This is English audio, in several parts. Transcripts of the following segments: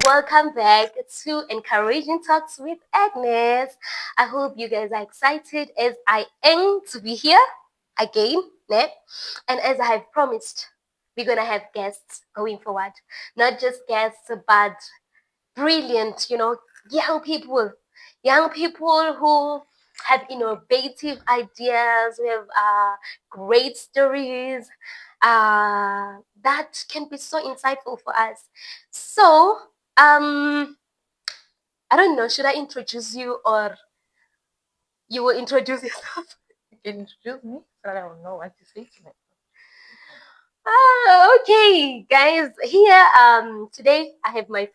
welcome back to Encouraging Talks with Agnes. I hope you guys are excited as I am to be here again, né? And as I have promised, we're gonna have guests going forward. Not just guests, but brilliant, young people who have innovative ideas, who have great stories that can be so insightful for us. So, I don't know, should I introduce you or you will introduce yourself? Introduce me so that I will know what to say to me. Okay, guys. Here, today I have my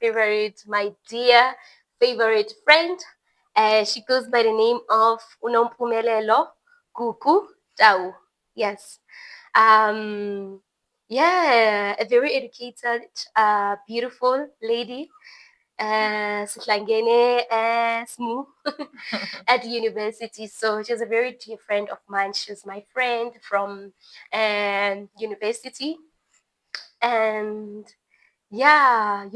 dear favorite friend. She goes by the name of Unemployed Gugu Tau. Yes. Um, yeah, a very educated, beautiful lady. Sihlangene SMU at the university. So she's a very dear friend of mine. She's my friend from university. And yeah,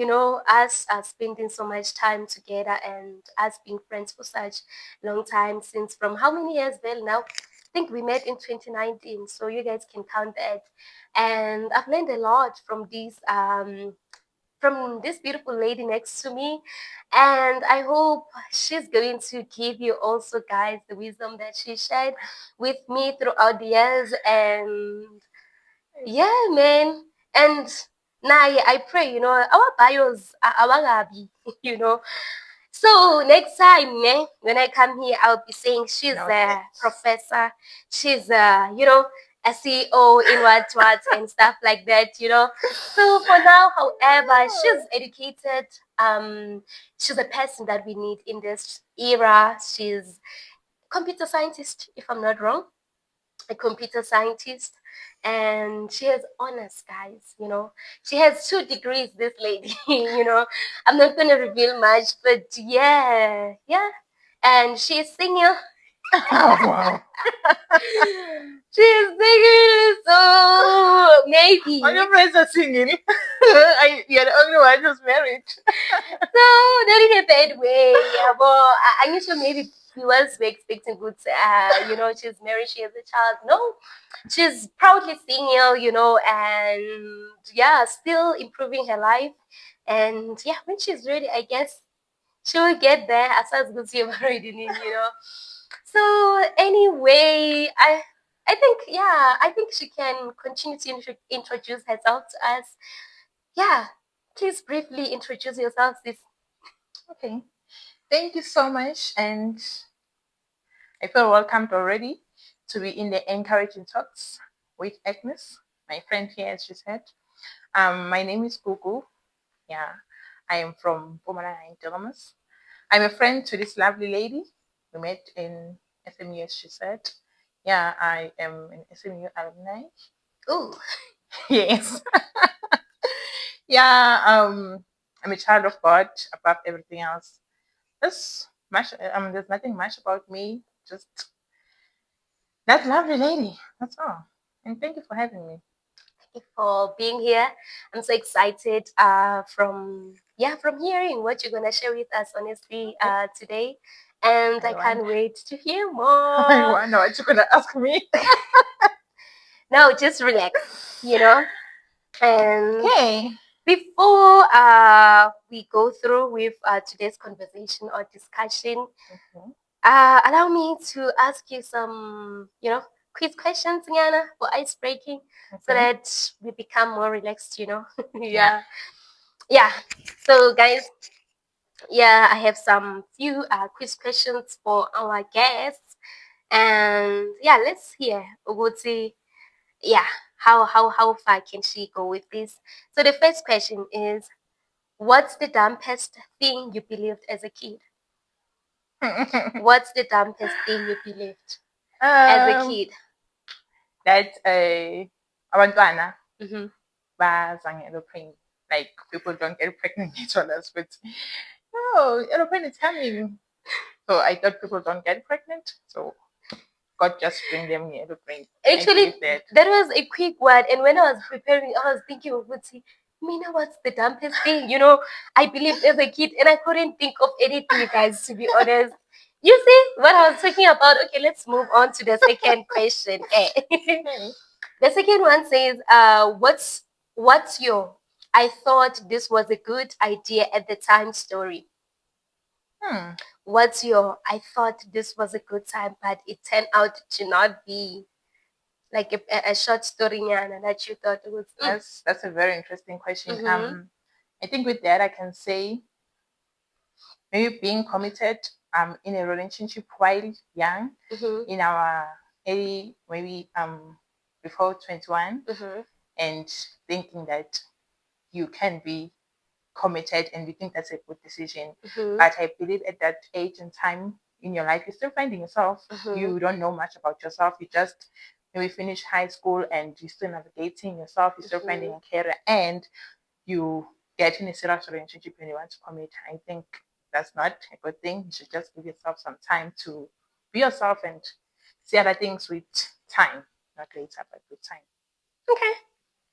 us spending so much time together and us being friends for such long time, since from how many years well now? I think we met in 2019, so you guys can count that. And I've learned a lot from this beautiful lady next to me, and I hope she's going to give you also, guys, the wisdom that she shared with me throughout the years. And yeah, man. And now, yeah, I pray, our bios are awagabi, you know. So next time, when I come here, I'll be saying she's a professor, she's a CEO in what and stuff like that. So for now, however, she's educated. She's a person that we need in this era. She's computer scientist, if I'm not wrong, a computer scientist, and she has honors, guys. She has 2 degrees, this lady. I'm not gonna reveal much, but yeah, and she's singing. Wow. She's singing, so maybe. All your friends are singing. You're the only one who's married. So not in a bad way. Yeah, but I knew maybe we was expecting good. She's married, she has a child. No, she's proudly single. And yeah, still improving her life. And yeah, when she's ready, I guess she will get there as far as good she already need. So anyway, I think she can continue to introduce herself to us. Yeah, please briefly introduce yourself, sis. Okay. Thank you so much. And I feel welcomed already to be in the Encouraging Talks with Agnes, my friend here, as she said. My name is Gugu. Yeah. I am from Pumalanga in Telemus. I'm a friend to this lovely lady. We met in SMU, as she said. Yeah, I am an SMU alumni. Ooh. Yes. Yeah, I'm a child of God above everything else. There's nothing much about me, just that lovely lady. That's all. And thank you for having me. Thank you for being here. I'm so excited from hearing what you're gonna share with us, honestly, today. And I can't wait to hear more. I wonder what you're gonna ask me. No, just relax, And Okay. before we go through with today's conversation or discussion, allow me to ask you some, quiz questions, Nyana, for ice breaking, so that we become more relaxed, Yeah. Yeah. So, guys, I have some few quiz questions for our guests. And yeah, let's hear Uguti. Yeah, how far can she go with this? So the first question is, what's the dumbest thing you believed as a kid? What's the dumbest thing you believed as a kid? That abantwana Mm-hmm. baza nge-aeroplane. Like people don't get pregnant each other, but no, aeroplane is coming. So I thought people don't get pregnant. So God just bring them in aeroplane. Actually, that was a quick one. And when I was preparing, I was thinking of Uguti, Mina, what's the dumbest thing? I believed as a kid and I couldn't think of anything, guys, to be honest. You see what I was talking about? Okay, let's move on to the second question. Okay. The second one says, what's your I thought this was a good idea at the time story? What's your I thought this was a good time, but it turned out to not be, like a short story, Nyana, that you thought it was. That's a very interesting question. Mm-hmm. I think with that I can say maybe being committed in a relationship while young, Mm-hmm. in our early maybe before 21, Mm-hmm. and thinking that you can be committed and you think that's a good decision. Mm-hmm. But I believe at that age and time in your life, you're still finding yourself. Mm-hmm. You don't know much about yourself. You just maybe finish high school and you're still navigating yourself. You're still finding a career and you get in a serious relationship and you want to commit. I think that's not a good thing. You should just give yourself some time to be yourself and see other things with time, not later, but with time. Okay.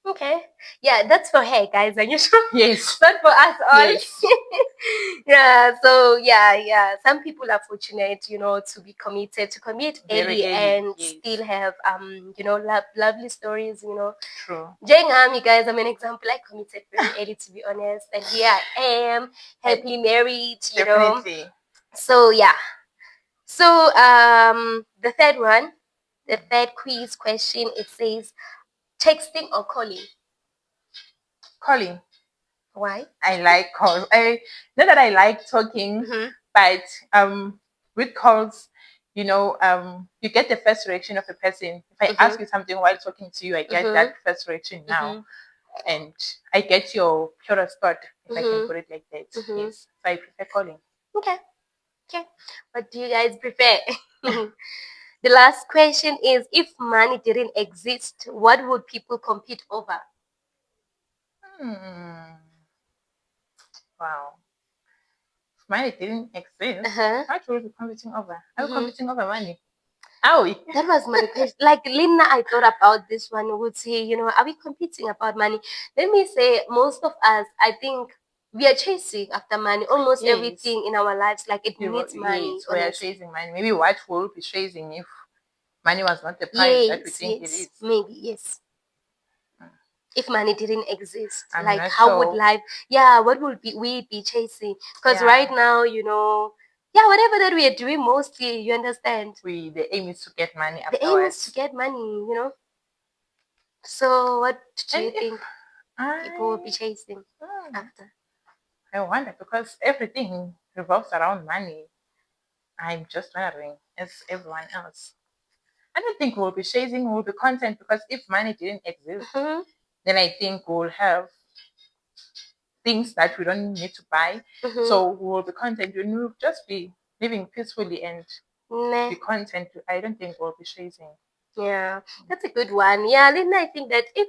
Okay. Yeah, that's for her, guys. Are you sure? Yes. Not for us all. Yes. Yeah, so yeah. Some people are fortunate, to be committed, to commit Very early early, and yes. still have lovely stories. True. You guys, I'm an example. I committed very early, to be honest, and here I am, happily married. Definitely. So yeah. So the third one, the third quiz question, it says texting or calling. Calling. Why? I like calls. Not that I like talking, Mm-hmm. but with calls, you get the first reaction of a person. If I ask you something while talking to you, I get that first reaction now, and I get your purest thought, if I can put it like that. Yes, so I prefer calling. Okay. Okay. What do you guys prefer? The last question is, if money didn't exist, what would people compete over? Wow. If money didn't exist, Uh-huh. what would we be competing over? Are we competing over money? Are we? That was my question. Like Lina, I thought about this one. Would say, are we competing about money? Let me say, most of us, I think, we are chasing after money. Almost Yes. everything in our lives, like it needs money. Yes, we are Honestly. chasing money. Maybe what will be chasing if money was not the price that we think it is. Maybe yes. If money didn't exist, I'm like not how would sure. life? What would we be chasing? Because Yeah. right now, whatever that we are doing, mostly, you understand. The aim is to get money The aim is afterwards. to get money. So what do you And if think people will be chasing after? I wonder, because everything revolves around money. I'm just wondering, as everyone else. I don't think we'll be chasing, we'll be content, because if money didn't exist, then I think we'll have things that we don't need to buy. So we'll be content and we'll just be living peacefully and Nah. be content. I don't think we'll be chasing. Yeah, that's a good one. Yeah, Linda, I think that if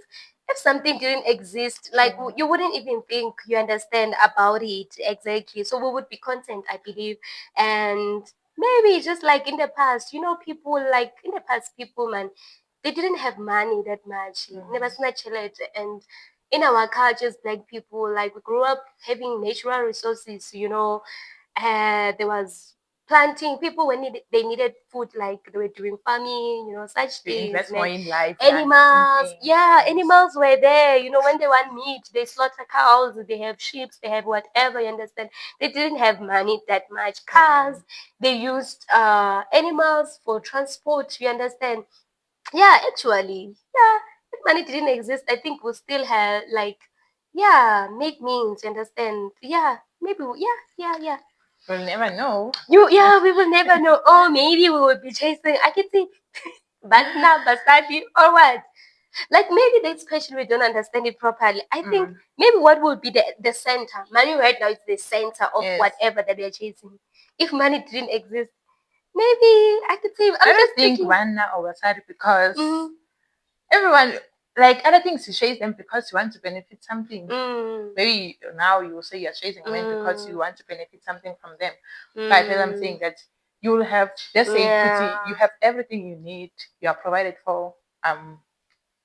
something didn't exist, like you wouldn't even think you understand about it exactly. So we would be content, I believe. And maybe just like in the past, people like in the past, people, man, they didn't have money that much. Never snatched it. And in our cultures, black people, like we grew up having natural resources, there was planting. People when they needed food, like they were doing farming, such You things. invest more in life. Animals, animals were there. When they want meat, they slaughter cows. They have sheep. They have whatever. You understand? They didn't have money that much. Cars. They used animals for transport. You understand? Yeah, actually, yeah. If money didn't exist, I think we'll still have make means. You understand? Yeah, maybe. Yeah. We'll never know. We will never know. Or maybe we will be chasing. I can see Batna, Basadi, or what? Like maybe this question we don't understand it properly. I think maybe what would be the center? Money right now is the center of whatever that we are chasing. If money didn't exist, maybe I could say I don't think Vanna or Wasari, because everyone, like other things, you chase them because you want to benefit something. Maybe now you will say you're chasing men because you want to benefit something from them. But as I'm saying that you will have, let's say, you have everything you need. You are provided for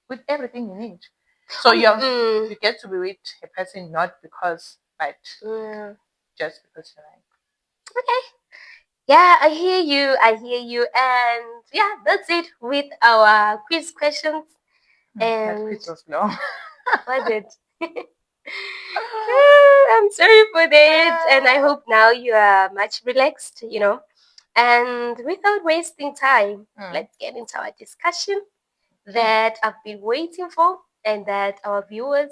with everything you need. So you get to be with a person not because, but just because you like. Okay. Yeah, I hear you. I hear you. And yeah, that's it with our quiz questions. That And quiz was long. was it? I'm sorry for that. And I hope now you are much relaxed, And without wasting time, let's get into our discussion that I've been waiting for and that our viewers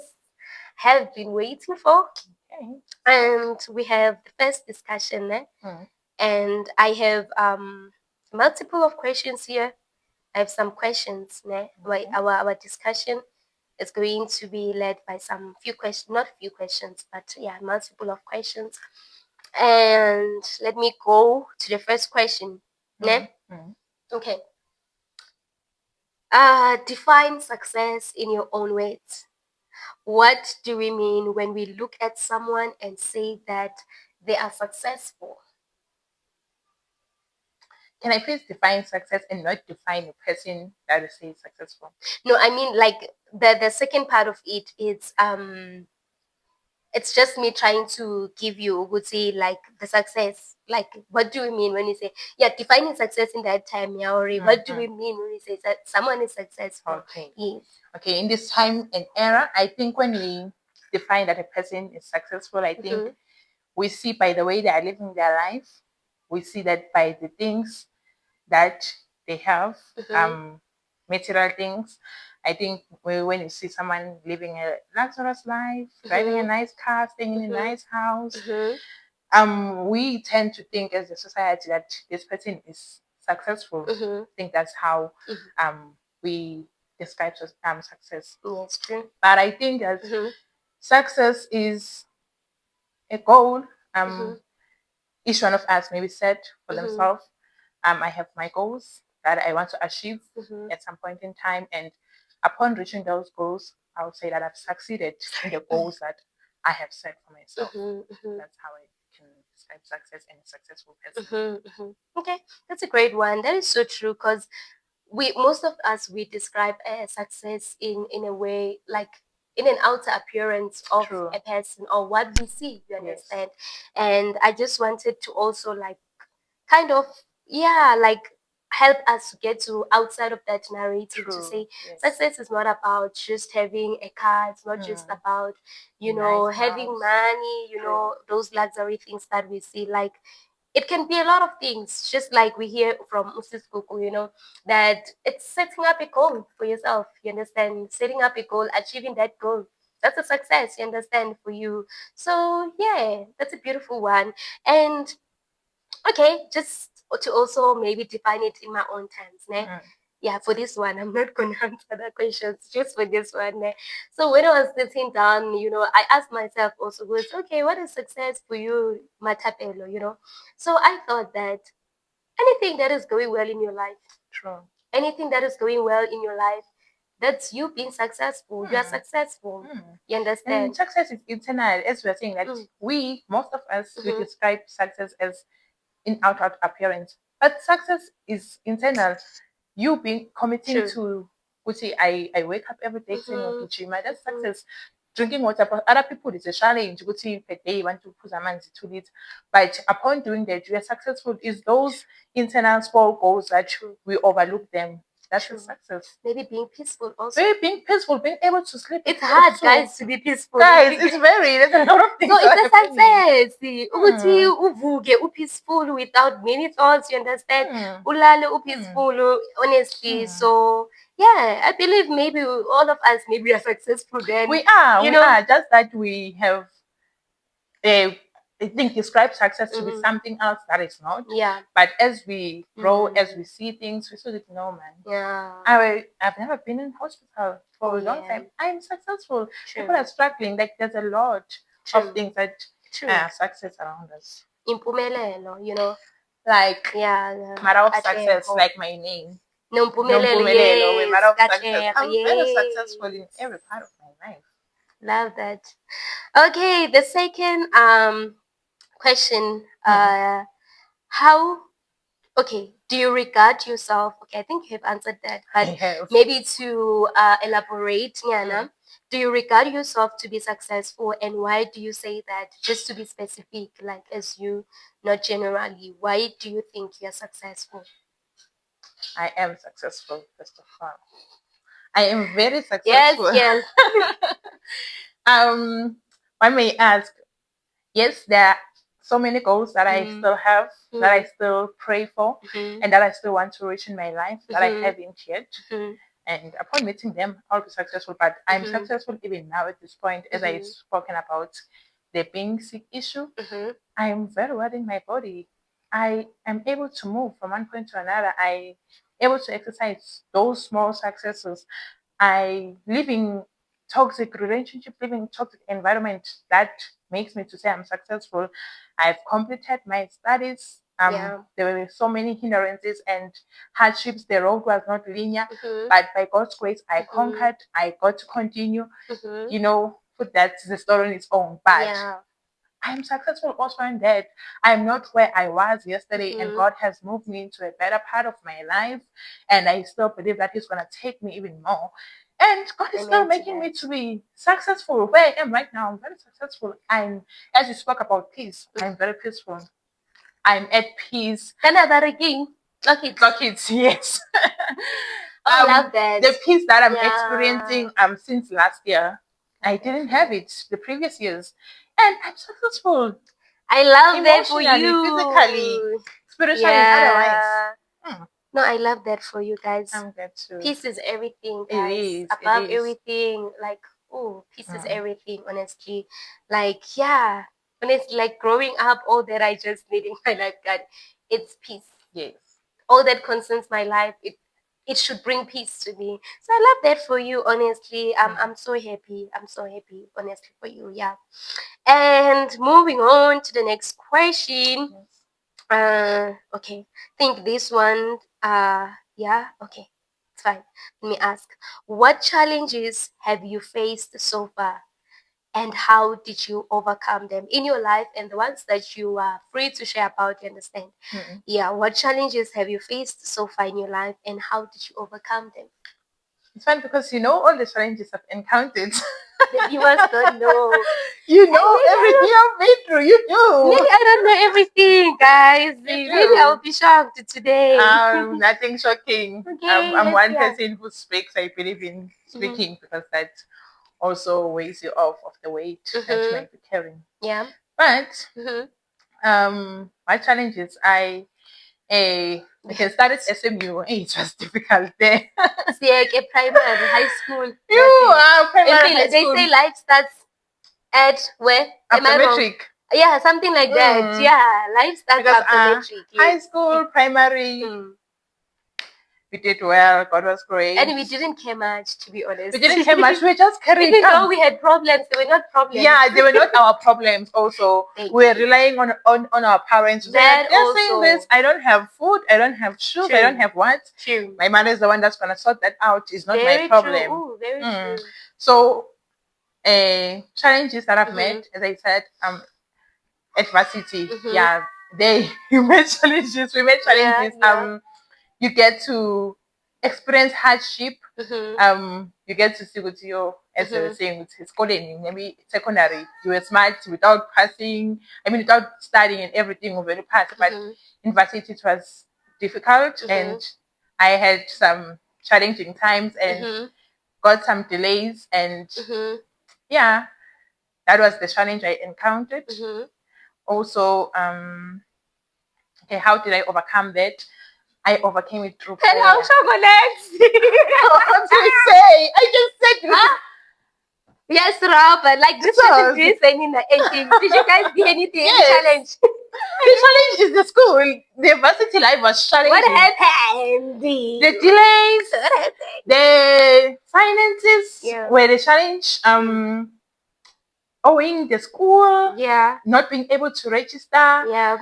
have been waiting for. Okay. And we have the first discussion, and I have multiple of questions here. I have some questions. Our discussion is going to be led by some few questions, not few questions, but yeah, multiple of questions. And let me go to the first question. Okay. Define success in your own words. What do we mean when we look at someone and say that they are successful? Can I please define success and not define a person that is say successful? No, I mean like the second part of it is it's just me trying to give you would say like the success. Like what do we mean when you say defining success in that time, Yaori? What do we mean when we say that someone is successful? Okay. Yes. Okay, in this time and era, I think when we define that a person is successful, I think we see by the way they are living their life, we see that by the things that they have, material things. I think when you see someone living a luxurious life, driving a nice car, staying in a nice house, we tend to think as a society that this person is successful. I think that's how we describe success. Yes, true. But I think that success is a goal each one of us maybe set for themselves. I have my goals that I want to achieve at some point in time, and upon reaching those goals, I would say that I've succeeded in the goals that I have set for myself. That's how I can describe success and a successful person. Okay, that's a great one. That is so true because most of us we describe success in a way like in an outer appearance of a person or what we see, you understand? And I just wanted to also like kind of like help us to get to outside of that narrative to say success is not about just having a car, it's not just about having money, those luxury things that we see. Like it can be a lot of things, just like we hear from Mrs. Kuku, that it's setting up a goal for yourself, you understand? Setting up a goal, achieving that goal. That's a success, you understand, for you. So yeah, that's a beautiful one. And okay, just to also maybe define it in my own terms, yeah, for this one, I'm not going to answer that question, just for this one. So when I was sitting down, I asked myself also, okay, what is success for you, Matapelo, So I thought that anything that is going well in your life, anything that is going well in your life, that's you being successful. You are successful. You understand? And success is internal, as we're saying, that most of us, we describe success as in outward appearance. But success is internal. You being committing to, I wake up every day saying, Gijima, that's success. Drinking water for other people is a challenge. Per day, you want to put a man to it. But upon doing that, you are successful. Is those internal small goals that we overlook them. That's a success. Maybe being peaceful also. Maybe being peaceful, being able to sleep. It's hard, guys, to be peaceful. Guys, it's there's a lot of things. So it's a success. Ukuthi uvuke peaceful without many thoughts, you understand? Ulale peaceful, honestly. So yeah, I believe maybe all of us maybe are successful then. We are. Just that we have I think describe success to be something else that is not. Yeah. But as we grow, as we see things, we sort of know, man. Yeah. I've never been in hospital for a long time. I'm successful. People are struggling. Like there's a lot of things that success around us. Impumelelo, Like matter of success, like my name. Nompumelelo, yes, matter of success. I'm very successful in every part of my life. Love that. Okay, the second question. Do you regard yourself? Okay, I think you have answered that, but maybe to elaborate, Nyana, Do you regard yourself to be successful, and why do you say that? Just to be specific, like as you, not generally. Why do you think you're successful? I am successful, first of all. I am very Yes, successful. yes. One may ask, yes, there are so many goals that I still have, that I still pray for, and that I still want to reach in my life that I haven't yet. And upon meeting them, I'll be successful. But I'm successful even now at this point, as I've spoken about the being sick issue. I am very well in my body. I am able to move from one point to another. I able to exercise those small successes. I live in toxic relationship, living in toxic environment that makes me to say I'm successful. I've completed my studies. There were so many hindrances and hardships. The road was not linear, but by God's grace, I conquered. I got to continue. You know, put that the story on its own. But I'm successful also in that I'm not where I was yesterday, and God has moved me into a better part of my life, and I still believe that He's gonna take me even more. And God is still making me to be successful where I am right now. I'm very successful. I'm, as you spoke about peace, I'm very peaceful. I'm at peace. Clock it, yes. I love that. The peace that I'm experiencing since last year, I didn't have it the previous years. And I'm successful. I love that for you. Physically, spiritually, and otherwise. No, I love that for you guys. I'm glad too. Peace is everything, It guys. is, Above it is. everything. Like, oh, peace is everything, honestly. Like, yeah. Honestly, like growing up, all that I just need in my life, God, it's peace. Yes. All that concerns my life, it should bring peace to me. So I love that for you, honestly. I'm so happy. I'm so happy, honestly, for you. Yeah. And moving on to the next question. Okay. Think this one. Yeah. Okay. It's fine. Let me ask. What challenges have you faced so far, and how did you overcome them in your life, and the ones that you are free to share about? You understand? Yeah. What challenges have you faced so far in your life, and how did you overcome them? It's fun because you know all the challenges I've encountered. The viewers don't know. You know everything I've been through. You do. Maybe I don't know everything, guys. Maybe I'll be shocked today. Nothing shocking. Okay, I'm one person who speaks. I believe in speaking because that also weighs you off of the weight that you might be carrying. Yeah. But my challenges, I can start at SMU. It was difficult there. See, like a primary, high school. You are primary, high school. They say life starts at where? After metric. Yeah, something like that. Yeah, life starts after metric. High school, primary. We did well. God was great. And we didn't care much, to be honest. We didn't care much. We were just carrying Even though we had problems, they were not problems. Yeah, they were not our problems also. We were relying on our parents. They're saying this. I don't have food. I don't have shoes. I don't have what? True. My mother is the one that's going to sort that out. It's not my problem. True. Ooh, very true. So, challenges that I've met, as I said, adversity. Yeah, you met challenges. We met challenges. You get to experience hardship. You get to see with you, as they were saying, with schooling, maybe secondary. You were smart without passing. Without studying and everything, we very passed. But university, it was difficult, and I had some challenging times and got some delays, and yeah, that was the challenge I encountered. Also, okay, how did I overcome that? I overcame it through prayer. Hello, chocolates. What did I say? I just said, yes, Robert. Like this was this and in the 18. Did you guys do anything? Yes. Any challenge? The challenge is the school. The varsity life was challenging. What happened? The delays. The finances were the challenge. Owing the school. Yeah. Not being able to register. Yeah.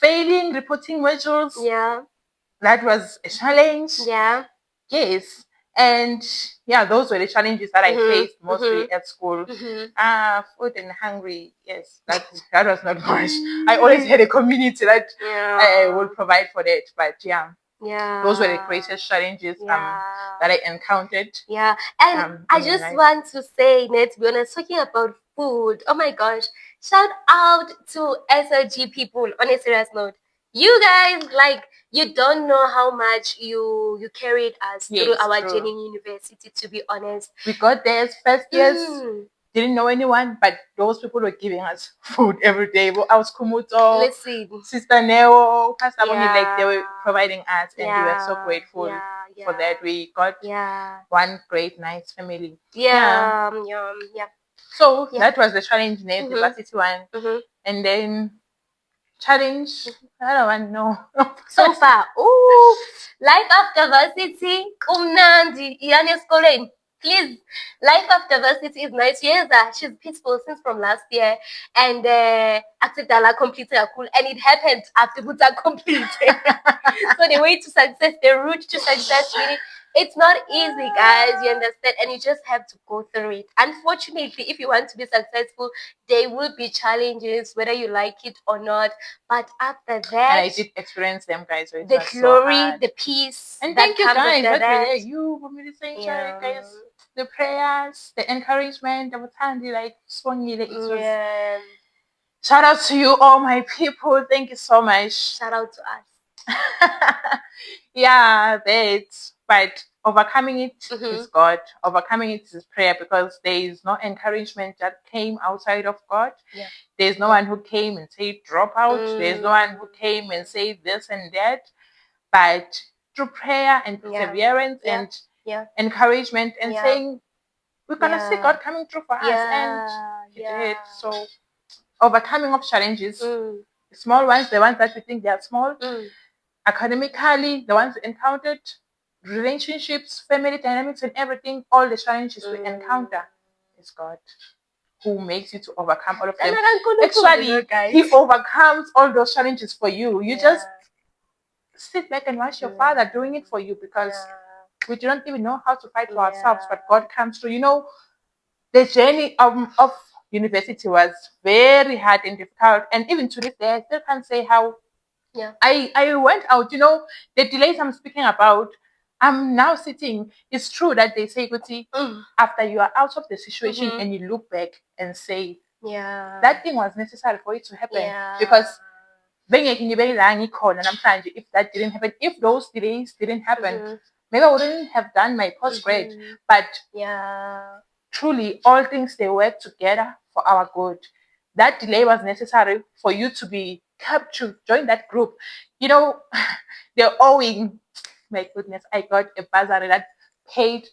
Failing reporting modules. Yeah. That was a challenge. Yeah. Yes. And yeah, those were the challenges that I faced mostly at school. Food and hungry. Yes, that was not much. I always had a community that would provide for that. But yeah. Yeah. Those were the greatest challenges that I encountered. Yeah, and I just want to say, let's be honest, talking about food. Oh my gosh, shout out to SLG people on a serious note. You guys, like, you don't know how much you carried us through our journey in university, to be honest. We got there as first years, didn't know anyone, but those people were giving us food every day. I was Kumuto, Listen, Sister Neo, Pastor Moni, like they were providing us, and we were so grateful for that. We got one great, nice family. Yeah. So that was the challenge in the varsity one. And then challenge, I don't know. So far, life after varsity, kumnandi, iyani esikoleni. Please, life after varsity is nice. Yes, she's peaceful since from last year, and Aksidala completed a cool, and it happened after Buta completed. So the way to success, the route to success, really, it's not easy, guys. You understand, and you just have to go through it. Unfortunately, if you want to be successful, there will be challenges, whether you like it or not. But after that, and I did experience them, guys. So the glory, the peace, and thank you, guys. That really, you for me, guys. The prayers, the encouragement, the handy, like Swangile. It was. Shout out to you, all my people. Thank you so much. Shout out to us. Yeah, that's but overcoming it is God. Overcoming it is prayer, because there is no encouragement that came outside of God. There's no one who came and said drop out. There's no one who came and said this and that. But through prayer and perseverance and encouragement and saying we're gonna see God coming through for us, and He did. So overcoming of challenges, small ones, the ones that we think they are small, academically, the ones we encountered, relationships, family dynamics, and everything, all the challenges we encounter, is God who makes you to overcome all of them. Actually, He overcomes all those challenges for you. You just sit back and watch your Father doing it for you, because we don't even know how to fight for ourselves, but God comes through. You know, the journey of university was very hard and difficult, and even to this day, I still can't say how. I went out, you know, the delays I'm speaking about. I'm now sitting. It's true that they say, Guti, after you are out of the situation and you look back and say, that thing was necessary for it to happen, because if that didn't happen, if those delays didn't happen, maybe I wouldn't have done my postgrad. But truly, all things, they work together for our good. That delay was necessary for you to be kept to join that group. You know, they're owing. My goodness, I got a bursary that paid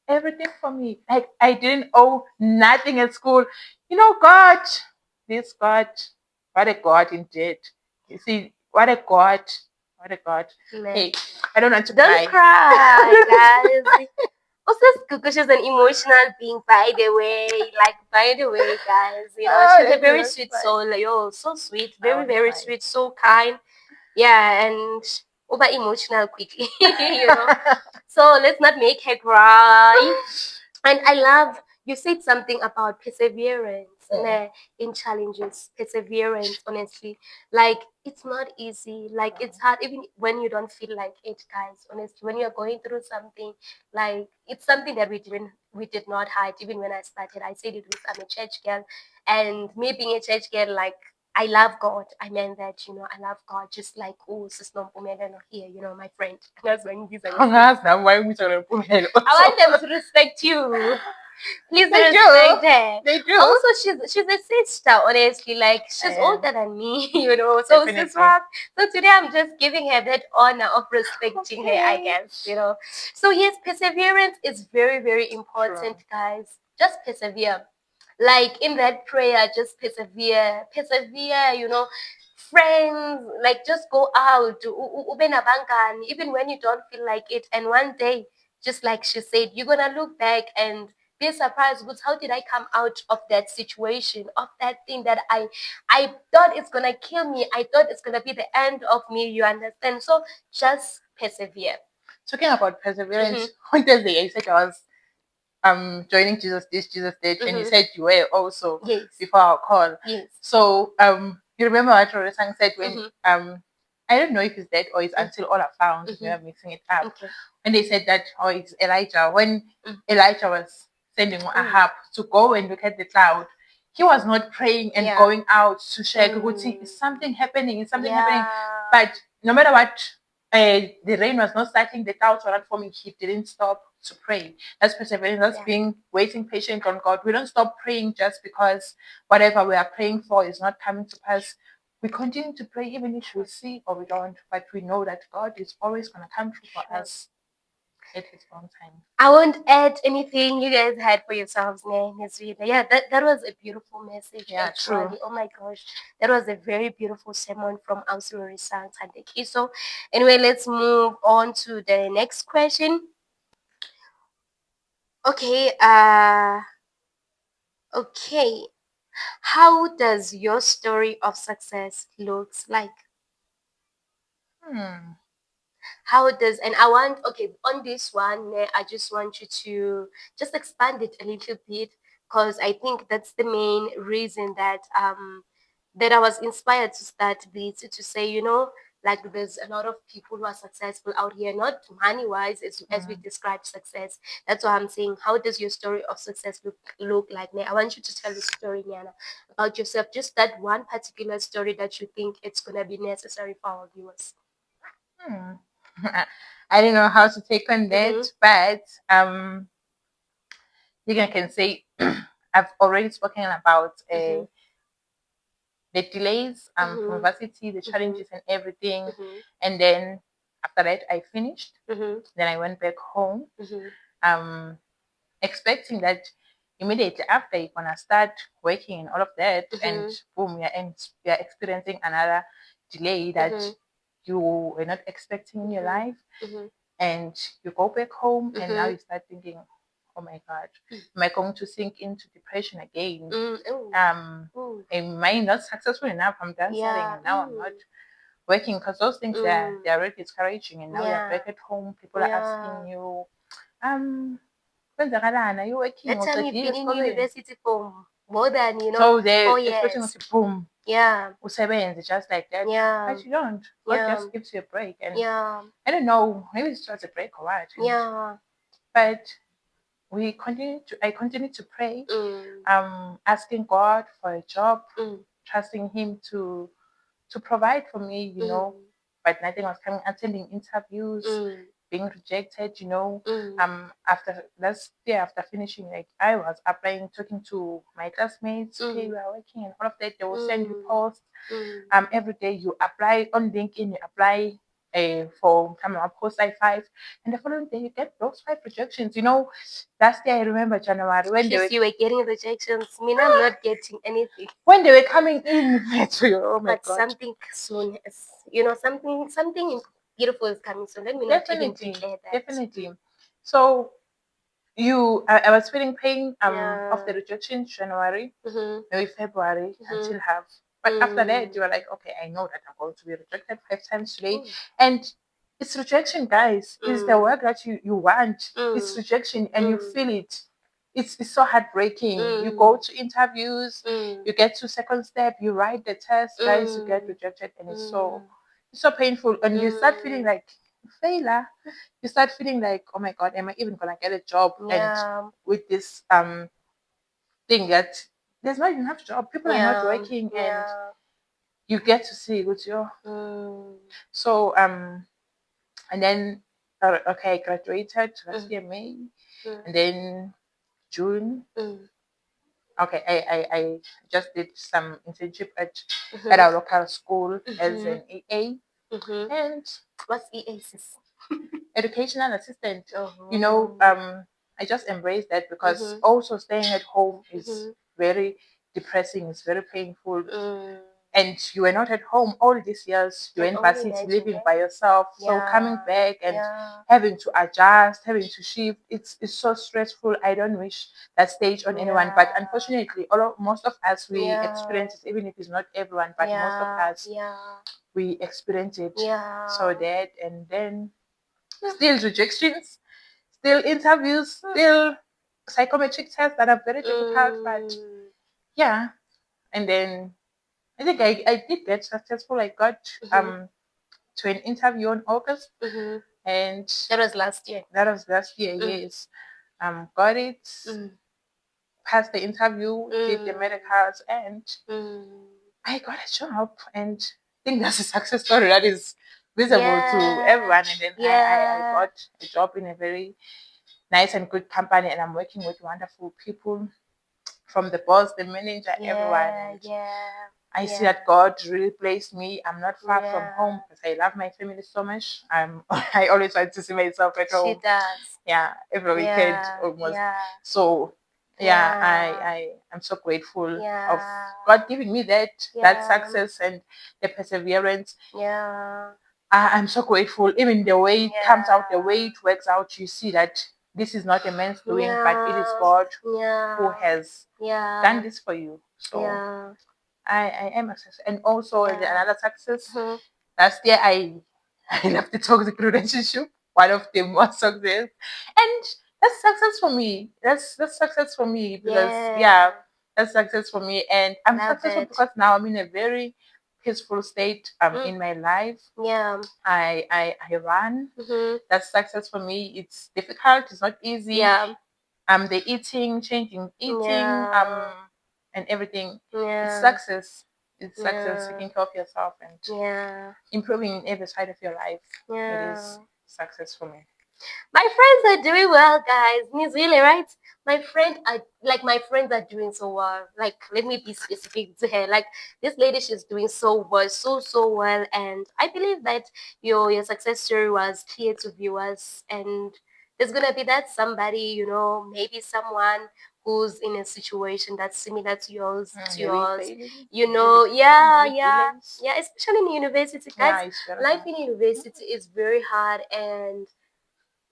everything for me. Like, I didn't owe nothing at school. You know, God, this God, what a God indeed. You see, what a God. What a God. Hey, I don't want to cry. Don't cry, guys. Also, Gugu, she's an emotional being, by the way. Like, by the way, guys, you know, she's a very sweet soul. Yo, so sweet, very, very sweet, so kind. Yeah, and over emotional quickly, you know. So let's not make her cry. And I love, you said something about perseverance in challenges. Perseverance, honestly, like, it's not easy. Like, it's hard even when you don't feel like it, guys. Honestly, when you're going through something, like, it's something that we did not hide. Even when I started, I said it was, I'm a church girl, and me being a church girl, like, I love God. I meant that, you know, I love God, just like, Sis Nompumelelo here, you know, my friend. I want them to respect you. Please respect her. They do. Also, she's a sister, honestly. Like, she's older than me, you know. So so today I'm just giving her that honor of respecting her, I guess, you know. So yes, perseverance is very, very important, guys. Just persevere. Like, in that prayer, just persevere, you know. Friends, like, just go out, even when you don't feel like it. And one day, just like she said, you're gonna look back and be surprised with how did I come out of that situation, of that thing that I thought it's gonna kill me. I thought it's gonna be the end of me. You understand? So just persevere. Talking about perseverance, one day I said I was joining Jesus Stage, and you said you were also before our call. Yes. So you remember what Roresang said when I don't know if it's that or it's until all are found. Maybe I'm mixing it up. Okay. When they said that, oh, it's Elijah. When Elijah was sending Ahab to go and look at the cloud, he was not praying and going out to check. Is something happening? Is something happening? But no matter what, the rain was not starting, the clouds were not forming. He didn't stop to pray. That's perseverance. That's being waiting patient on God. We don't stop praying just because whatever we are praying for is not coming to pass. We continue to pray even if we see or we don't, but we know that God is always going to come through for us at His own time. I won't add anything you guys had for yourselves, yeah, that was a beautiful message. Yeah, actually. true. Oh my gosh, that was a very beautiful sermon from Auxiliary Sang Tandeki. So, anyway, let's move on to the next question. Okay, okay. How does your story of success looks like? How does, and I want, okay, on this one, I just want you to just expand it a little bit, because I think that's the main reason that I was inspired to start this, to say, like, there's a lot of people who are successful out here, not money wise, as we describe success. That's why I'm saying, how does your story of success look like? I want you to tell the story, Nyana, about yourself, just that one particular story that you think it's gonna be necessary for our viewers. I don't know how to take on that, but you can say I've already spoken about the delays from university, the challenges and everything. And then after that, I finished. Then I went back home, expecting that immediately after you're gonna start working and all of that, and boom, you're experiencing another delay that you were not expecting in your life. And you go back home and now you start thinking, oh my God, am I going to sink into depression again? Am I not successful enough? I'm done studying and now I'm not working, because those things they're really discouraging. And now you're back at home, people are asking you, kwenzakalani, are you working? That time you've been in esikolweni? university for more than, So they're 4 expecting years. us to boom, Yeah. usebenze just like that. Yeah. But you don't. God Yeah. just gives you a break. And Yeah. I don't know, maybe it's just a break or what. Yeah. But I continue to pray, asking God for a job, trusting Him to provide for me, but nothing was coming, attending interviews, being rejected, after last year, after finishing, like I was applying, talking to my classmates, okay, we are working and all of that. They will send you posts. Every day you apply on LinkedIn, you apply for post I5, and the following day you get those 5 rejections. Last year I remember January when you were getting rejections. I mean, I'm not getting anything. When they were coming in to you, oh my but God. Something soon is, something beautiful is coming soon. Let me not even declare that. Definitely. So I was feeling pain of the rejection January, maybe February until half. But after that, you were like, okay, I know that I'm going to be rejected 5 times today. And it's rejection, guys. It's the work that you want. It's rejection and you feel it. It's so heartbreaking. You go to interviews, you get to second step, you write the test, guys, you get rejected, and it's so painful. And you start feeling like failure. You start feeling like, oh my God, am I even gonna get a job? Yeah. And with this thing that there's not enough job, people are not working, and you get to see it with you. So and then okay, I graduated last year May, and then June. Okay, I just did some internship at our local school as an EA. And What's EACs? educational assistant. I just embrace that because also staying at home is very depressing, it's very painful. And you were not at home all these years, you were in varsity living by yourself. So coming back and having to adjust, having to shift, it's so stressful. I don't wish that stage on anyone. But unfortunately, most of us we experience it, even if it's not everyone, but most of us we experience it. So that, and then still rejections, still interviews, still psychometric tests that are very difficult. But and then I think I did get successful. I got to an interview in August, and That was last year. That was last year, yes. Got it, passed the interview, did the medicals, and I got a job. And I think that's a success story that is visible to everyone. And then I got a job in a very nice and good company, and I'm working with wonderful people, from the boss, the manager, everyone. And I see that God really placed me. I'm not far from home because I love my family so much. I always try to see myself at home. She does. Yeah, every weekend almost. So I'm so grateful of God giving me that success and the perseverance. I'm so grateful. Even the way it comes out, the way it works out, you see that this is not a man's doing, but it is God who has done this for you. So I am a success. And also another success. Last year I left the toxic relationship, one of the most success. And that's success for me. That's success for me because that's success for me. And I'm successful because now I'm in a very peaceful state in my life. I run. That's success for me. It's difficult, it's not easy. The eating, changing eating, and everything. It's success. It's success, taking care of yourself and improving in every side of your life. It is success for me. My friends are doing well, guys. Miss really, right? My friends are doing so well. Like, let me be specific to her. Like, this lady, she's doing so well, so well, and I believe that your success story was clear to viewers, and there's gonna be that somebody, maybe someone who's in a situation that's similar to yours, especially in university, guys. Life in university is very hard, and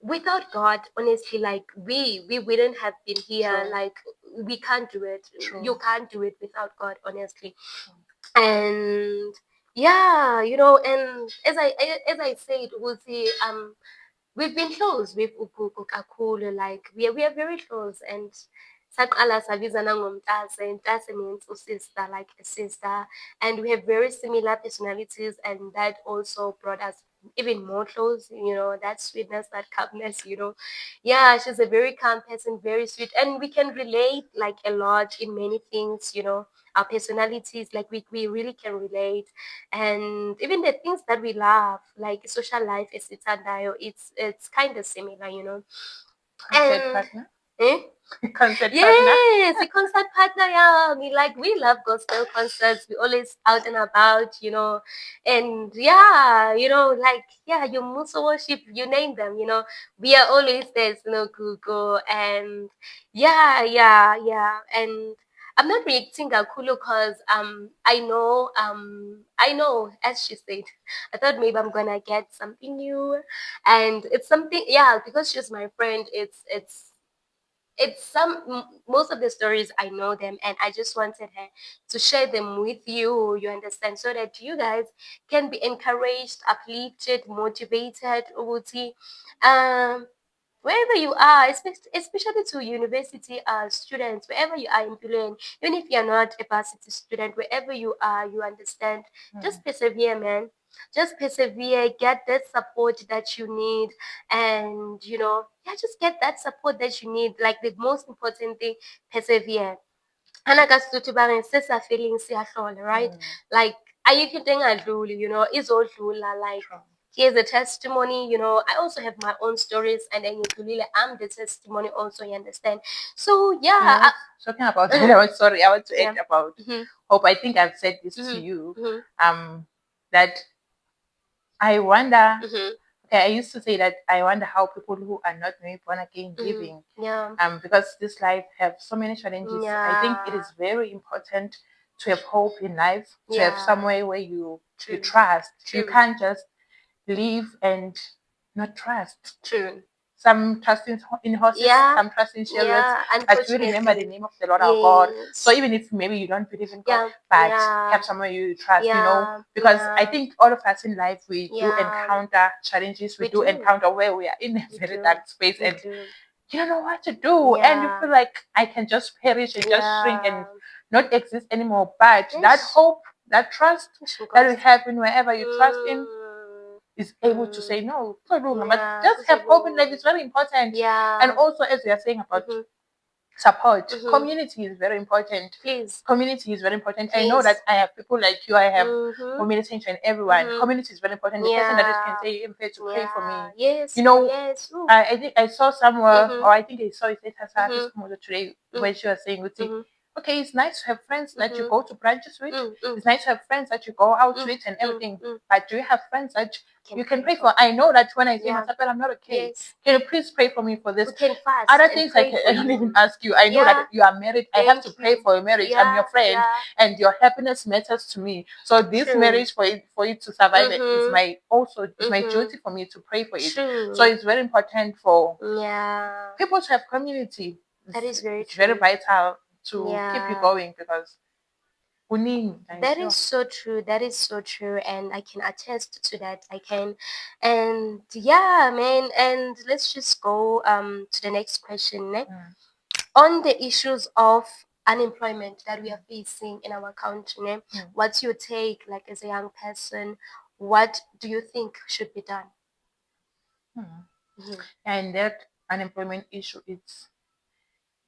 without God, honestly, like we wouldn't have been here. Like, we can't do it. You can't do it without God, honestly. And and as I said, Uzi, we've been close with Ugugu kakhulu. Like, we are very close, and saqala sabizana ngomntase. Ntase means sister, like a sister, and we have very similar personalities, and that also brought us even more close. That sweetness, that calmness. Yeah, she's a very calm person, very sweet, and we can relate like a lot in many things. Our personalities, like we really can relate, and even the things that we love, like social life, it's kind of similar. Concert partner. Concert yes, a concert partner. Yeah, we love gospel concerts. We always out and about, and you Muso worship, you name them. We are always there, Google, and and I'm not reacting Akulu because I know, as she said, I thought maybe I'm gonna get something new, and it's something, because she's my friend. It's most of the stories I know them, and I just wanted her to share them with you. You understand, so that you guys can be encouraged, uplifted, motivated. Ubuti, wherever you are, especially to university students, wherever you are employing, even if you're not a varsity student, wherever you are, you understand, just persevere, man. Just persevere, get that support that you need, and just get that support that you need. Like, the most important thing, persevere. Anakasuthi bang sesafeeling siyahlola, right? Like, ayikho into engadluli, izodlula. Like, here's a testimony. I also have my own stories, and then I'm the testimony also, you understand? So talking about that, I want to add about hope. I think I've said this to you. That I wonder. Okay, I used to say that I wonder how people who are not maybe born again living. Because this life have so many challenges. I think it is very important to have hope in life, to have somewhere where you trust. You can't just live and not trust. Some trust in horses, some trust in chariots, but you remember the name of the Lord our God. So even if maybe you don't believe in God, but have somewhere you trust, because I think all of us in life, we do encounter challenges, we do encounter where we are in a very dark space, and you don't know what to do, and you feel like I can just perish and just shrink and not exist anymore. But that hope, that trust that we have in wherever you trust in, is able to say no, but Yeah, just have hope in life is very important. yeah. And also, as we are saying about support, community is very important. Please. Community is very important. I know that I have people like you. I have community and everyone. Community is very important. The person that just can say, "I'm here to pray for me." Yes. You know, Yes. I think I saw somewhere, or I think I saw it today, where she was saying, okay, it's nice to have friends that you go to branches with. It's nice to have friends that you go out with and everything. But do you have friends that you can pray for? I know that when I say myself, I'm not okay. Yes. Can you please pray for me for this? We can fast Other and things pray I for don't you. even ask you. I know that you are married. I have to pray for your marriage. I'm your friend, and your happiness matters to me. So this marriage, for it to survive, is my duty for me to pray for it. So it's very important for people to have community. That is very It's true. very vital to keep you going, because that is so true. That is so true, and I can attest to that. I can, and yeah, man. And let's just go to the next question. On the issues of unemployment that we are facing in our country, what's your take, like as a young person? What do you think should be done? And that unemployment issue, it's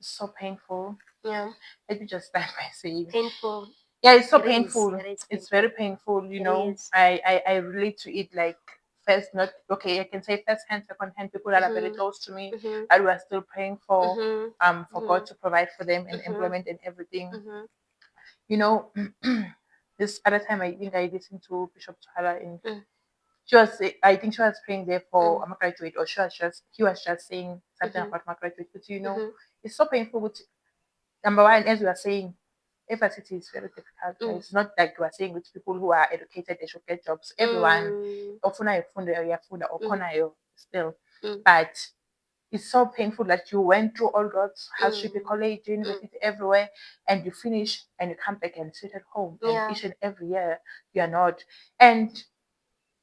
so painful. Yeah. Let me just start by saying painful. Yeah, it's so It is. painful. It is It's painful. very painful, you It know. is. I relate to it like first, not okay, I can say first hand, second hand, people that are very close to me, that we are still praying for God to provide for them and employment and everything. You know, this other time I think I listened to Bishop Tuhala, and I think she was praying there for a graduate, or he was just saying something about my graduate. But you know, it's so painful. Number one, as we are saying, diversity is very difficult. It's not like we are saying with people who are educated, they should get jobs. Everyone, often I found still. But it's so painful that you went through all those hardship, college, university, everywhere, and you finish and you come back and sit at home. And each and every year you are not. And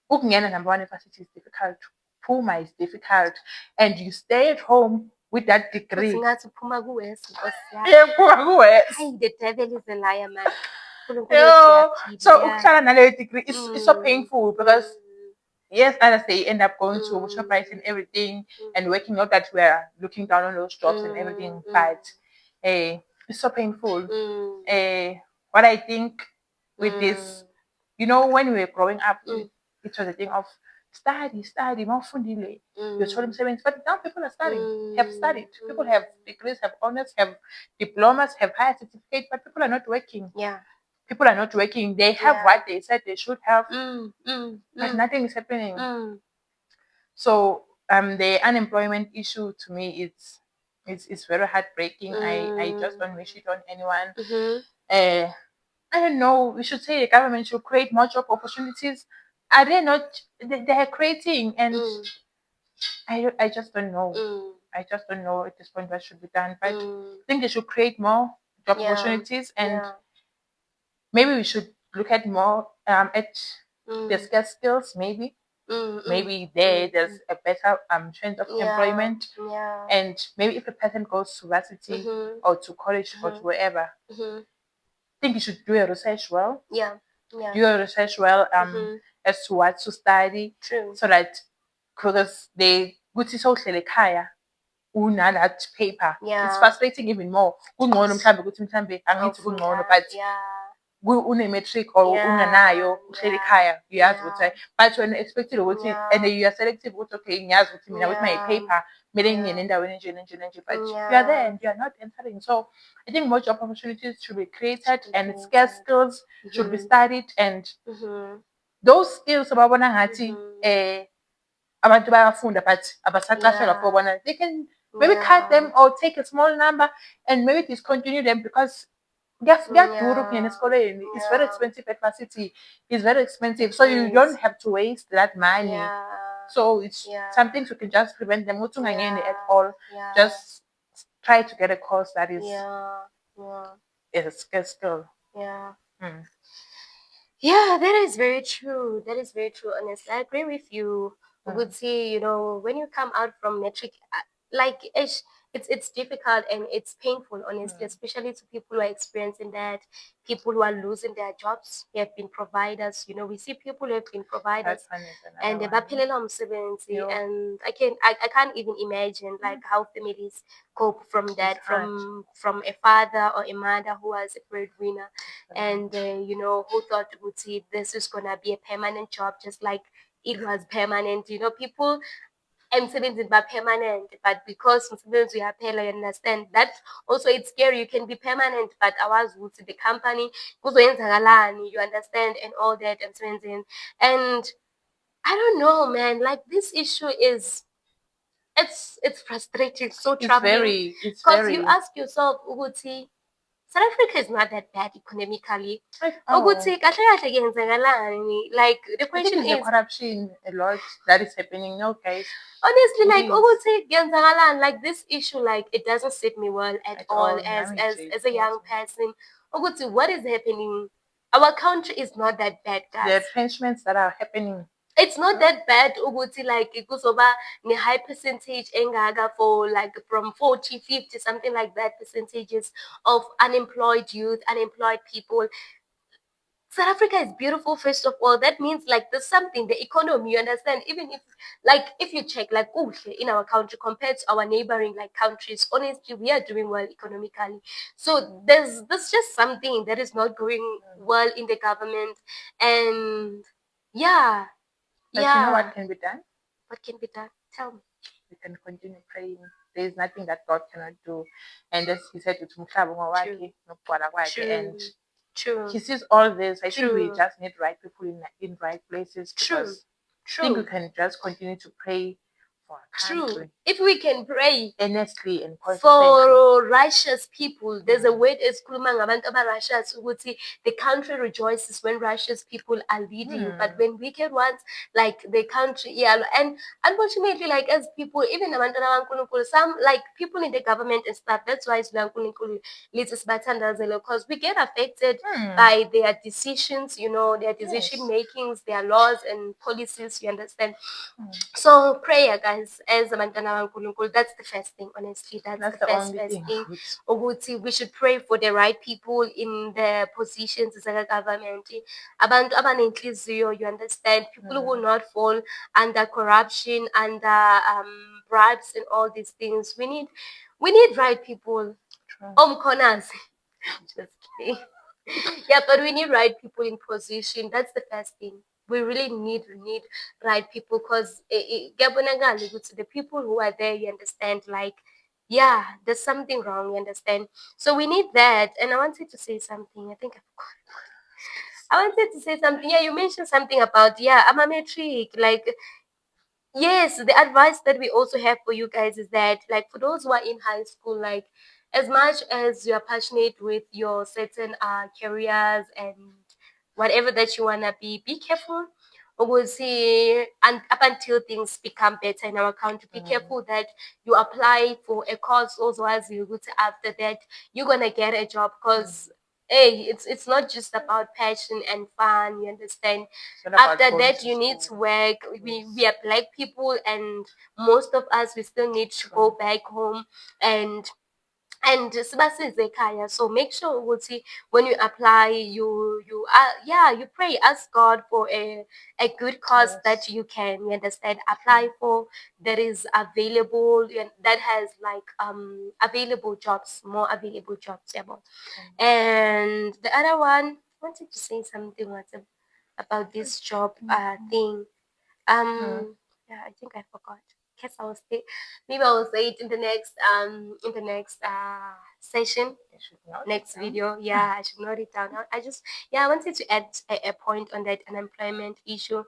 ukungena number one university is difficult. Puma is difficult. And you stay at home with that degree. Phuma kuWest, The devil is a liar, man. So ukuhlala naleyo degree is so painful, because yes, as they end up going to ShopRite and everything and working, not that we're looking down on those jobs and everything, but it's so painful. What I think with this, you know, when we were growing up, it was a thing of study, mawufundile, uyothola umsebenzi. But now people are studying, have studied. People have degrees, have honors, have diplomas, have higher certificates, but people are not working. People are not working. They have what they said they should have, but nothing is happening. So the unemployment issue to me, it's very heartbreaking. I just don't wish it on anyone. I don't know. We should say the government should create more job opportunities. Are they not? They are creating, and I just don't know. I just don't know at this point what should be done. But I think they should create more job opportunities, and maybe we should look at more at the skills. Maybe there's a better trend of employment, and maybe if a person goes to varsity or to college or to wherever, I think you should do a research well. Do a research well as to what to study. So that, because they kuthi sowuhlele ekhaya una that paper, it's frustrating even more. Kungcono mhlambe ukuthi mhlambe angithi kungcono, but une-matric or ungenayo uhleli ekhaya, uyazi ukuthi but when expected ukuthi and you are selective ukuthi okay, ngiyazi ukuthi mina with my paper kumele ngingene endaweni enje nenje nenje, but you are there and you are not entering. So I think more job opportunities should be created, and scarce skills should be studied, and those skills ababona ngathi abantu bayafunda but abasaqashelwa for bona, they can maybe cut them or take a small number and maybe discontinue them, because kuyadura ukungena esikoleni. It's very expensive at varsity. It's very expensive, so you don't have to waste that money. So it's some things you can just prevent them ukuthi ungangeni at all. Just try to get a course that is a skill. Yeah, that is very true. That is very true. Honestly, I agree with you. Would say, you know, when you come out from metric, like it's difficult and it's painful, honestly, especially to people who are experiencing that, people who are losing their jobs, who have been providers. We see people who have been providers That one is and another one. baphelela umsebenzi, Yo. and I can't even imagine like how families cope from that, hard. from a father or a mother who was a breadwinner, and who thought ukuthi this is gonna be a permanent job, just like it was permanent. People emsebenzini ba-permanent, but because umsebenzi uyaphela, you understand that also it's scary. You can be permanent but awazi ukuthi the company kuzoyenzakalani, you understand, and all that emsebenzini. And I don't know, man, like this issue is, it's frustrating, so troubling, because you ask yourself ukuthi South Africa is not that bad economically. Ukuthi kahle kahle kuyenzakalani? Like the question is the is, corruption a lot that is happening now, guys. honestly, It like is. ukuthi kuyenzakalani? Like this issue, like it doesn't sit me well at all as a young person. Ukuthi what is happening? Our country is not that bad, The guys. retrenchments that are happening. It's not that bad ukuthi like kuzoba ne high percentage engaka for like from 40, 50, something like that, percentages of unemployed youth, unemployed people. South Africa is beautiful, first of all. That means like there's something, the economy, you understand? Even if you check like in our country compared to our neighboring like countries, honestly, we are doing well economically. So there's just something that is not going well in the government. And yeah. But you know what can be done? What can be done? Tell me. We can continue praying. There is nothing that God cannot do. And as he said, it's and True. he sees all this. I think we just need right people in right places, because I think we can just continue to pray for our country. If we can pray earnestly and for righteous people, there's a word esikhuluma ngabantu aba-righteous ukuthi the country rejoices when righteous people are leading. But when wicked ones, like the country, and unfortunately, like as people, even abantwana bakaNkulunkulu, some like people in the government and stuff, that's why it's uNkulunkulu lithi sibathandazele, because we get affected by their decisions, their decision makings, their laws and policies, you understand. So prayer, guys, as abantwana bakaNkulunkulu, that's the first thing, honestly. That's the first thing. Ukuthi we should pray for the right people in the positions zaka-government. Abantu abanenhliziyo, you understand, people who will not fall under corruption, under bribes and all these things. We need right people. Omkhonazi. Just kidding. Yeah, but we need right people in position. That's the first thing. We really need right people, because the people who are there, you understand, like, yeah, there's something wrong, you understand. So we need that. And I wanted to say something. I think I forgot. I wanted to say something. Yeah, you mentioned something about, I'm a metric. Like, yes, the advice that we also have for you guys is that, like, for those who are in high school, like, as much as you're passionate with your certain careers and whatever that you wanna be careful. We'll see, and up until things become better in our country, be careful that you apply for a course also, as you go to after that you're gonna get a job, because hey, it's not just about passion and fun, you understand. After that you need to work. We are black people, and most of us, we still need to go back home and sibasize ekhaya. So make sure ukuthi when you apply, you pray, ask God for a good cause that you can, you understand, apply for, that is available, that has like available jobs, more available jobs. And the other one, I wanted to say something about this job thing. Yeah, I think I forgot. Guess I will say, maybe I will say it in the next session, next video. Yeah, I should note it down. I wanted to add a point on that unemployment issue.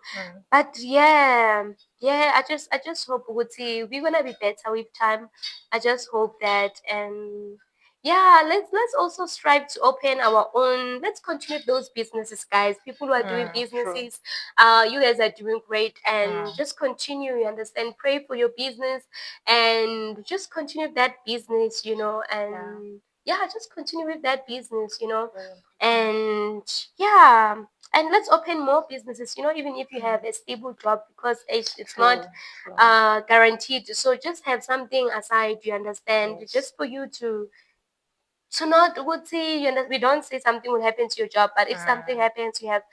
But yeah, I just hope we're gonna be better with time. I just hope that. And yeah, let's also strive to open our own. Let's continue those businesses, guys. People who are doing businesses, you guys are doing great, and just continue. You understand? Pray for your business, and just continue that business. And just continue with that business. And yeah, and let's open more businesses, even if you have a stable job, because it's True. not True. guaranteed. So just have something aside, you understand, Yes. just for you to not would see, we don't say something will happen to your job, but if something happens, you have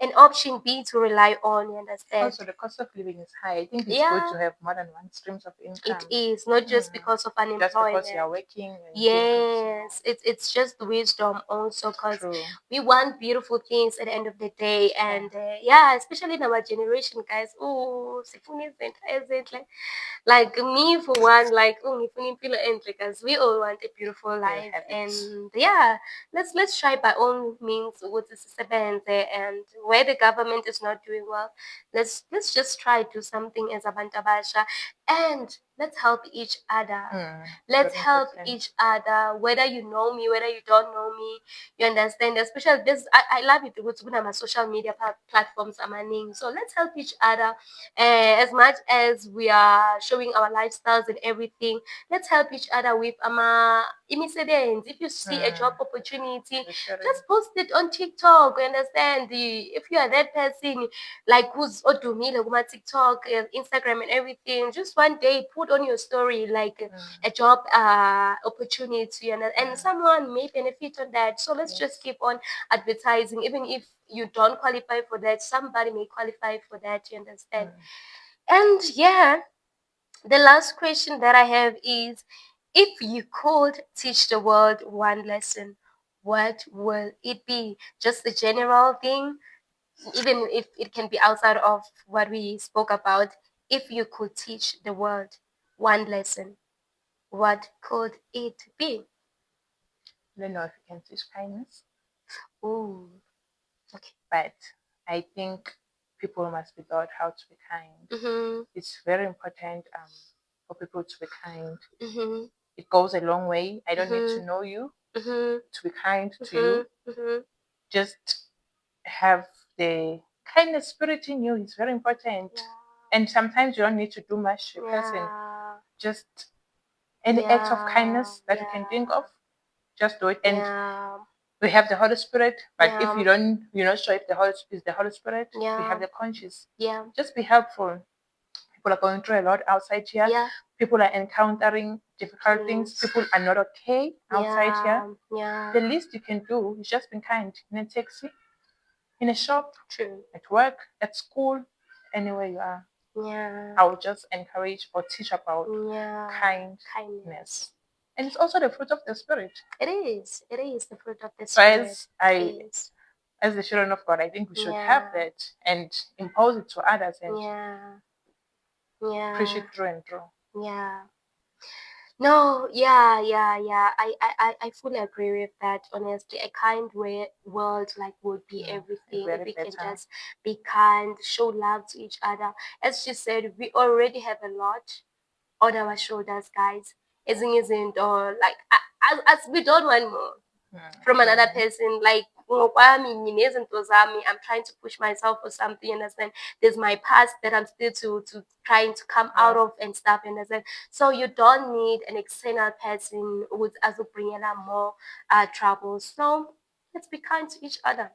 an option B to rely on, you understand. Also, the cost of living is high. I think it's good Yeah, to have more than one streams of it income. is not just because of Just because unemployment. you're working and Yes, it's just wisdom also, because True. we want beautiful things at the end of the day, and yeah, especially in our generation, guys. Oh, sifuna izinto ezinhle. Like me for one, like ngifuna impilo enhle, because we all want a beautiful life, and yeah, let's try by all means ukuthi sisebenze, and where the government is not doing well, let's just try to do something as abantu abasha, and let's help each other. Let's help each other, whether you know me, whether you don't know me, you understand. Especially this, I love it with my social media platforms amaning. So let's help each other, as much as we are showing our lifestyles and everything. Let's help each other with imisebenzi. If you see a job opportunity, just post it on TikTok. You understand? If you are that person like who's odumile kuma TikTok, Instagram and everything, just one day put on your story like a job opportunity, and someone may benefit on that. So let's just keep on advertising, even if you don't qualify for that, somebody may qualify for that, you understand. And yeah, the last question that I have is, if you could teach the world one lesson, what will it be? Just a general thing, even if it can be outside of what we spoke about. If you could teach the world one lesson, what could it be? I don't know if you can teach kindness. Ooh, okay. But I think people must be taught how to be kind. Mm-hmm. It's very important for people to be kind. Mm-hmm. It goes a long way. I don't need to know you to be kind to you. Just have the kindness spirit in you. It's very important. And sometimes you don't need to do much to a person. Just any act of kindness that you can think of, just do it. And we have the Holy Spirit, but if you're not sure if the Holy Spirit is the Holy Spirit, we have the conscience. Just be helpful. People are going through a lot outside here. People are encountering difficult things. People are not okay outside here. The least you can do is just be kind in a taxi, in a shop, at work, at school, anywhere you are. I will just encourage or teach about kindness. And it's also the fruit of the Spirit. It is. It is the fruit of the So Spirit. as the children of God, I think we should have that and impose it to others and preach it through and through. Yeah. No, yeah. I fully agree with that. Honestly, a kind world like would be everything if we can just be kind, show love to each other. As she said, we already have a lot on our shoulders, guys. Isn't or like as we don't want more from another person. Like I'm trying to push myself for something, understand? There's my past that I'm still to trying to come out of and stuff, understand? So you don't need an external person who's also bringing up more troubles. So let's be kind to each other.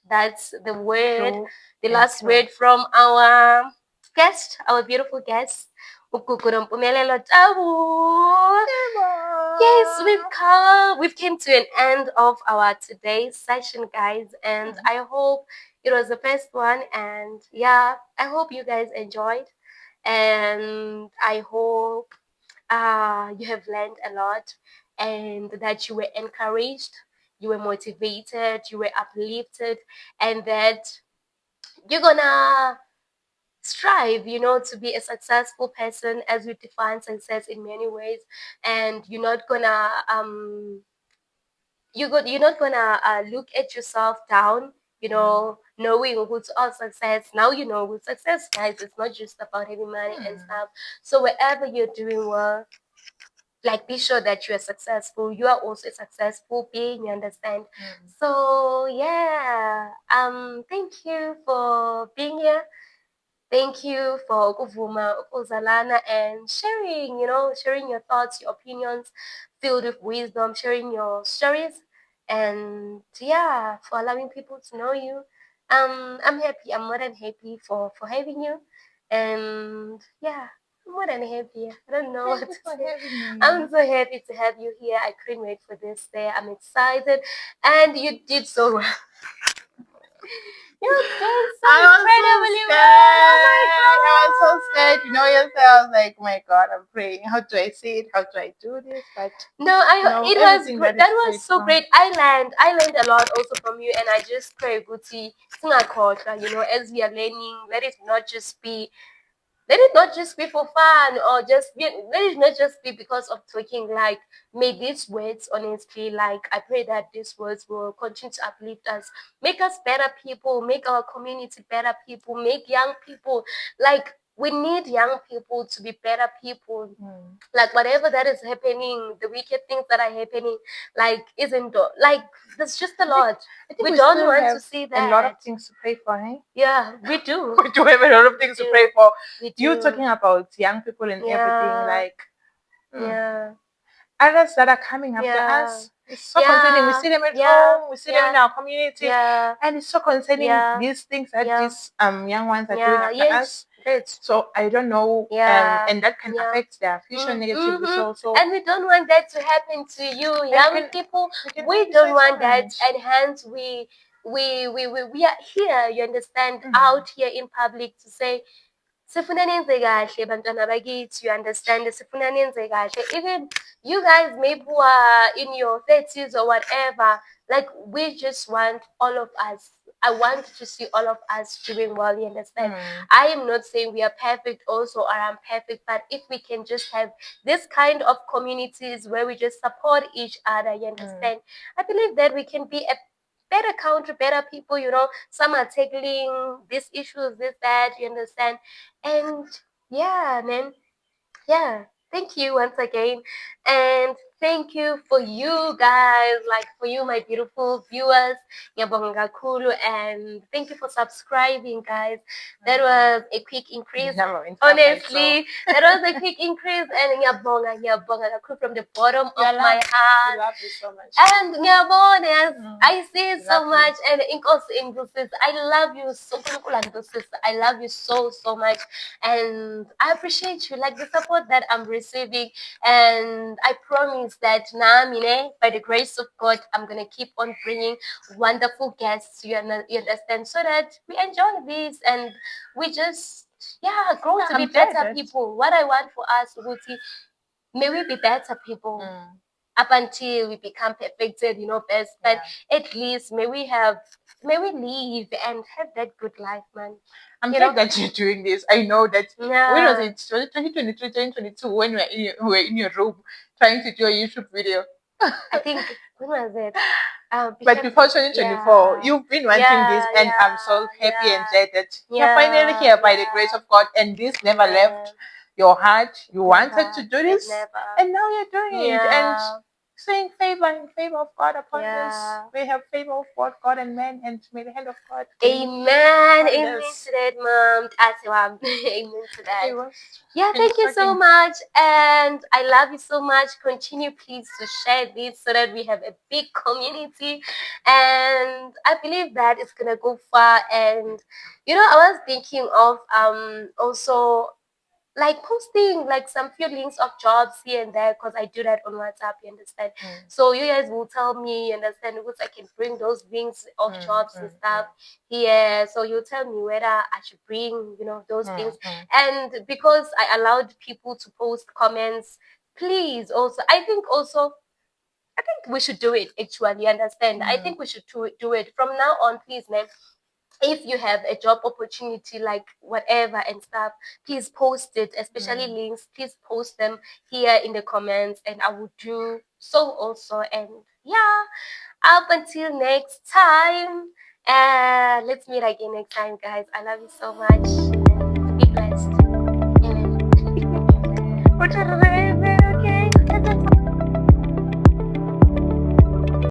That's the word, the last word from our guest, our beautiful guest. Nompumelelo Gugu. Yes, we've came to an end of our today's session, guys, and I hope it was the first one, and yeah, I hope you guys enjoyed, and I hope you have learned a lot, and that you were encouraged, you were motivated, you were uplifted, and that you're gonna strive, to be a successful person, as we define success in many ways, and you're not gonna you're not gonna look at yourself down, knowing who's all success. Now you know who's success, guys. It's not just about having money and stuff. So wherever you're doing well, like be sure that you are successful. You are also a successful being, you understand? So yeah, thank you for being here. Thank you for Kuvuma, Uzalana, and sharing, sharing your thoughts, your opinions, filled with wisdom, sharing your stories. and yeah, for allowing people to know you. I'm happy. I'm more than happy for having you, and yeah, I'm more than happy. I don't know Thank what you to for say. having I'm me. so happy to have you here. I couldn't wait for this day. I'm excited, and you did so well. You're doing so I was so incredibly well. Oh my scared. I was so scared. You know yourself. I was like, oh my God, I'm praying. How do I say it? How do I do this? But No, it was everything great. that is That was prayed so for. great. I learned a lot also from you, and I just pray, Guti, singakhohlwa, as we are learning, let it not just be for fun or let it not just be because of talking. Like, may these words, honestly, like, I pray that these words will continue to uplift us, make us better people, make our community better people, make young people, like, we need young people to be better people. Like, whatever that is happening, the wicked things that are happening, like, isn't like, there's just a I think lot. I think We we don't still want to have see a lot of that. things to pray for, eh? Yeah, we do. We do have a lot of We things to pray do. for. We You do. talking about young people and everything, Yeah. like mm, Yeah. others that are coming after Yeah. us. It's so concerning. We Yeah. see them at Yeah. home, we see them in Yeah. our communities, Yeah. and it's so concerning Yeah. these things that Yeah. these young ones are doing Yeah. after Yes. us. That's So I don't know, yeah. and that can Yeah. affect their future negatively. Mm-hmm. So And we don't want that to happen to you, and young people. we can only We don't decide so want that, much. and hence we are here. You understand? Mm, Out here in public to say, sifuna nenze kahle bantwana bakithi, you understand, sifuna nenze kahle. Even you guys maybe who are in your 30s or whatever, like, we just want all of us, I want to see all of us doing well, you understand. I am not saying we are perfect also, or I'm perfect, but if we can just have this kind of communities where we just support each other, you understand, I believe that we can be a better country, better people. Some are tackling these issues, this, that, you understand. And yeah, man, yeah, thank you once again. And thank you for you guys, like, for you, my beautiful viewers. Ngiyabonga kakhulu, and thank you for subscribing, guys. That was a quick increase. never went up, I saw. Honestly, that was a quick increase, and ngiyabonga kakhulu from the bottom of my heart. We love you so much. And ngiyabona, I see We so love you. much, and inkosi Ingusisi, I love you so, I love you so, so much, and I appreciate you, like, the support that I'm receiving, and I promise that now, by the grace of God, I'm gonna keep on bringing wonderful guests. You understand, so that we enjoy this, and we just, yeah, grow to be I'm glad better that- people. What I want for us, Uguti, may we be better people up until we become perfected, best. But at least may we live and have that good life, man. I'm You glad know? that you're doing this. I know that when was Yeah. it? Was it 2023, 2022 when we were in your room trying to do a YouTube video? I think, when was it? But before 2024, yeah. you've been wanting this, Yeah, and I'm so happy and yeah, glad that you're finally yeah, here by the yeah, grace of God, and this never yeah. left your heart. You wanted to Never. do It this, never. and now you're doing it, and Yeah. saying favor in favor of God upon us. Yeah. We have favor of God and man, and may the hand of God be Amen. upon Amen us. to that, Mom. Amen to that. It was Yeah, thank you so shocking. much. And I love you so much. Continue, please, to share this so that we have a big community. And I believe that it's going to go far. And, I was thinking of also, like, posting, like, some few links of jobs here and there, because I do that on WhatsApp, you understand. So you guys will tell me, you understand, because I can bring those links of jobs and stuff here. So you tell me whether I should bring, those things. And because I allowed people to post comments, please also, I think we should do it, actually, you understand. I think we should do it from now on, please, man. If you have a job opportunity, like, whatever and stuff, please post it, especially links. Please post them here in the comments, and I will do so also. And yeah, up until next time, let's meet again next time, guys. I love you so much, and be blessed. Amen. Okay.